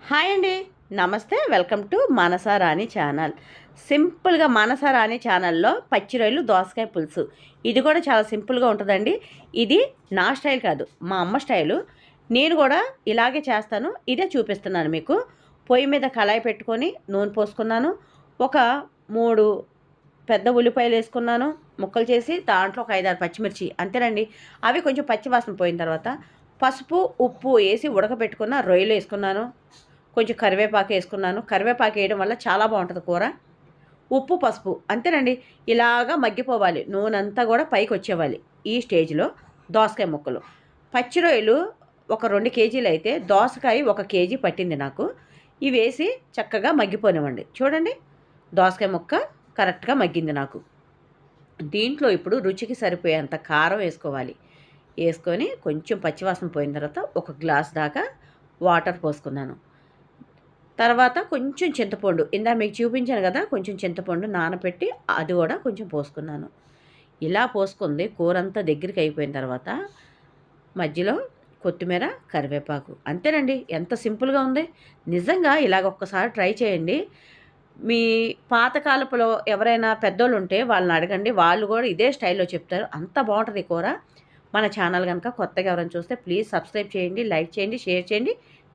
Hi అండి. నమస్తే. Welcome to Manasa Rani channel. సింపుల్‌గా మానస రాణి ఛానల్‌లో పచ్చి రొయ్యలు, దోసకాయ పులుసు. ఇది కూడా చాలా సింపుల్‌గా ఉంటుందండి. ఇది నా స్టైల్ కాదు, మా అమ్మ స్టైలు. నేను కూడా ఇలాగే చేస్తాను. ఇదే చూపిస్తున్నాను మీకు. పొయ్యి మీద కళాయి పెట్టుకొని నూనె పోసుకున్నాను. ఒక 3 పెద్ద ఉల్లిపాయలు వేసుకున్నాను ముక్కలు చేసి. దాంట్లో ఒక 5, 6 పచ్చిమిర్చి అంతేనండి. అవి కొంచెం పచ్చి వాసన పోయిన తర్వాత పసుపు, ఉప్పు వేసి ఉడకబెట్టుకున్న రొయ్యలు వేసుకున్నాను. కొంచెం కరివేపాకు వేసుకున్నాను. కరివేపాకు వేయడం వల్ల చాలా బాగుంటుంది కూర. ఉప్పు, పసుపు అంతేనండి. ఇలాగా మగ్గిపోవాలి. నూనె అంతా కూడా పైకి వచ్చేవాలి. ఈ స్టేజ్లో దోసకాయ ముక్కలు, పచ్చి రొయ్యలు ఒక 2 కేజీలు అయితే దోసకాయ 1 కేజీ పట్టింది నాకు. ఇవి వేసి చక్కగా మగ్గిపోనివ్వండి. చూడండి, దోసకాయ ముక్క కరెక్ట్గా మగ్గింది నాకు. దీంట్లో ఇప్పుడు రుచికి సరిపోయేంత కారం వేసుకోవాలి. వేసుకొని కొంచెం పచ్చివాసన పోయిన తర్వాత ఒక గ్లాస్ దాకా వాటర్ పోసుకున్నాను. తర్వాత కొంచెం చింతపండు, మీకు చూపించాను కదా, కొంచెం చింతపండు నానబెట్టి అది కూడా కొంచెం పోసుకున్నాను. ఇలా పోసుకుంది కూర అంతా దగ్గరికి అయిపోయిన తర్వాత మధ్యలో కొత్తిమీర, కరివేపాకు. అంతేనండి, ఎంత సింపుల్గా ఉంది. నిజంగా ఇలాగ ఒక్కసారి ట్రై చేయండి. మీ పాతకాలపులో ఎవరైనా పెద్దోళ్ళు ఉంటే వాళ్ళని అడగండి, వాళ్ళు కూడా ఇదే స్టైల్లో చెప్తారు. అంత బాగుంటుంది ఈ కూర. మన ఛానల్ కనుక కొత్తగా ఎవరైనా చూస్తే ప్లీజ్ సబ్స్క్రైబ్ చేయండి, లైక్ చేయండి, షేర్ చేయండి.